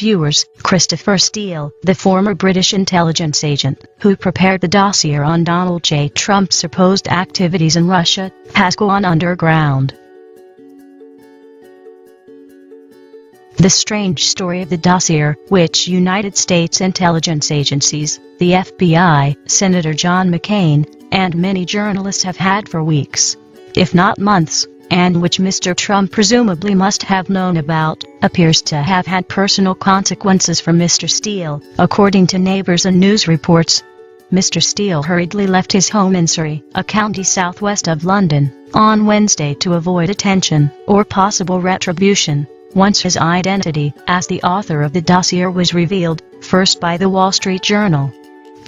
viewers, Christopher Steele, the former British intelligence agent who prepared the dossier on Donald J. Trump's supposed activities in Russia, has gone underground. The strange story of the dossier, which United States intelligence agencies, the FBI, Senator John McCain, and many journalists have had for weeks, if not months, and which Mr. Trump presumably must have known about, appears to have had personal consequences for Mr. Steele, according to neighbors and news reports. Mr. Steele hurriedly left his home in Surrey, a county southwest of London, on Wednesday to avoid attention, or possible retribution, once his identity as the author of the dossier was revealed, first by the Wall Street Journal.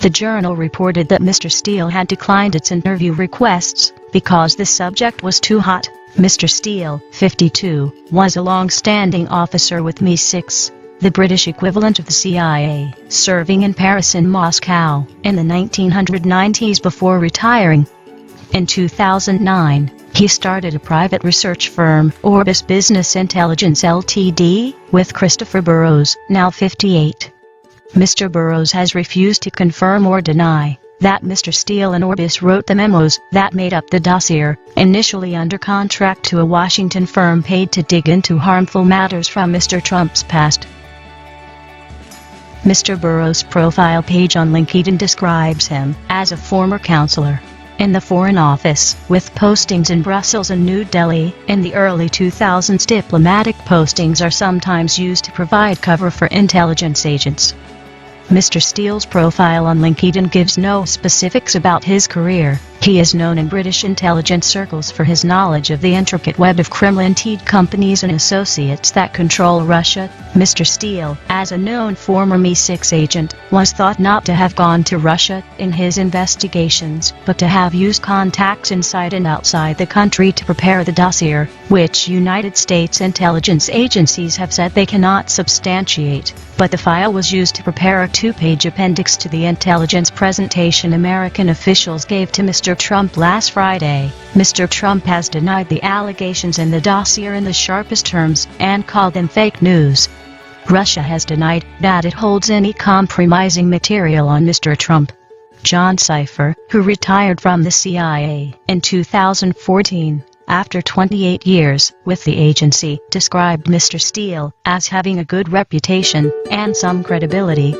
The Journal reported that Mr. Steele had declined its interview requests because the subject was too hot. Mr. Steele, 52, was a long-standing officer with MI6, the British equivalent of the CIA, serving in Paris and Moscow in the 1990s before retiring. In 2009, he started a private research firm, Orbis Business Intelligence Ltd., with Christopher Burrows, now 58. Mr. Burrows has refused to confirm or deny that Mr. Steele and Orbis wrote the memos that made up the dossier, initially under contract to a Washington firm paid to dig into harmful matters from Mr. Trump's past. Mr. Burrows' profile page on LinkedIn describes him as a former counselor in the Foreign Office, with postings in Brussels and New Delhi. In the early 2000s, diplomatic postings are sometimes used to provide cover for intelligence agents. Mr. Steele's profile on LinkedIn gives no specifics about his career. He is known in British intelligence circles for his knowledge of the intricate web of Kremlin-tied companies and associates that control Russia. Mr. Steele, as a known former MI6 agent, was thought not to have gone to Russia in his investigations, but to have used contacts inside and outside the country to prepare the dossier, which United States intelligence agencies have said they cannot substantiate. But the file was used to prepare a two-page appendix to the intelligence presentation American officials gave to Mr. Trump last Friday. Mr. Trump has denied the allegations in the dossier in the sharpest terms and called them fake news. Russia has denied that it holds any compromising material on Mr. Trump. John Cipher, who retired from the CIA in 2014, after 28 years with the agency, described Mr. Steele as having a good reputation and some credibility.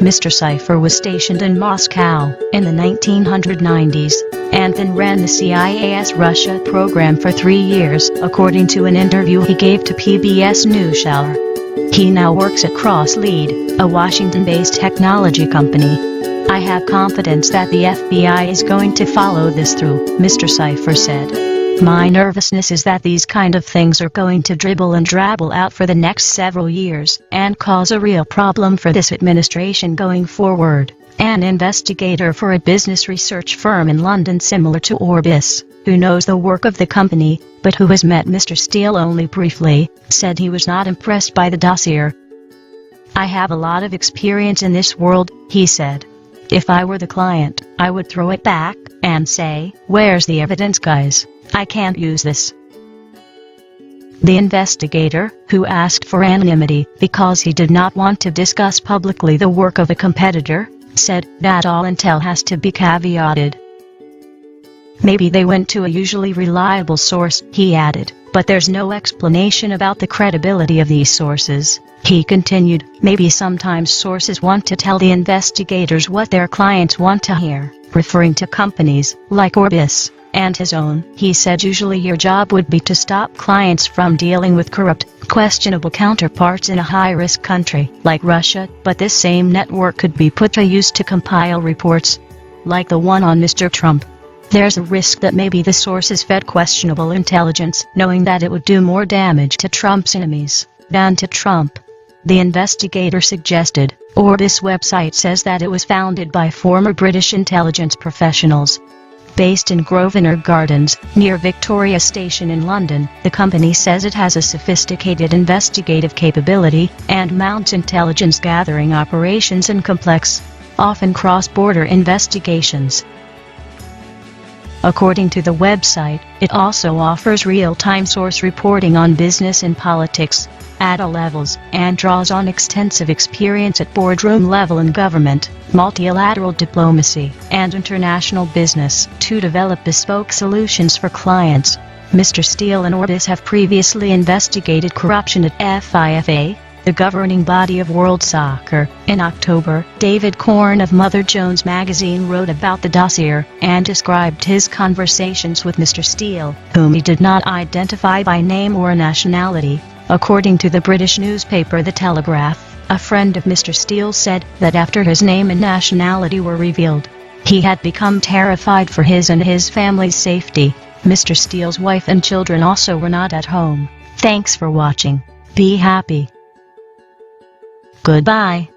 Mr. Cipher was stationed in Moscow in the 1990s, and then ran the CIA's Russia program for 3 years, according to an interview he gave to PBS NewsHour. He now works at CrossLead, a Washington-based technology company. "I have confidence that the FBI is going to follow this through," Mr. Cipher said. "My nervousness is that these kind of things are going to dribble and drabble out for the next several years and cause a real problem for this administration going forward." An investigator for a business research firm in London similar to Orbis, who knows the work of the company, but who has met Mr. Steele only briefly, said he was not impressed by the dossier. "I have a lot of experience in this world," he said. "If I were the client, I would throw it back and say, 'Where's the evidence, guys? I can't use this.'" The investigator, who asked for anonymity because he did not want to discuss publicly the work of a competitor, said that all intel has to be caveated. "Maybe they went to a usually reliable source," he added, "but there's no explanation about the credibility of these sources." He continued, "Maybe sometimes sources want to tell the investigators what their clients want to hear," referring to companies like Orbis and his own. He said usually your job would be to stop clients from dealing with corrupt, questionable counterparts in a high-risk country like Russia, but this same network could be put to use to compile reports like the one on Mr. Trump. There's a risk that maybe the sources fed questionable intelligence, knowing that it would do more damage to Trump's enemies than to Trump. The investigator suggested. Orbis website says that it was founded by former British intelligence professionals. Based in Grosvenor Gardens, near Victoria Station in London, the company says it has a sophisticated investigative capability and mounts intelligence gathering operations in complex, often cross-border investigations. According to the website, it also offers real-time source reporting on business and politics. at all levels, and draws on extensive experience at boardroom level in government, multilateral diplomacy, and international business to develop bespoke solutions for clients. Mr. Steele and Orbis have previously investigated corruption at FIFA, the governing body of world soccer. In October, David Korn of Mother Jones magazine wrote about the dossier and described his conversations with Mr. Steele, whom he did not identify by name or nationality. According to the British newspaper The Telegraph, a friend of Mr. Steele said that after his name and nationality were revealed, he had become terrified for his and his family's safety. Mr. Steele's wife and children also were not at home. Thanks for watching. Be happy. Goodbye.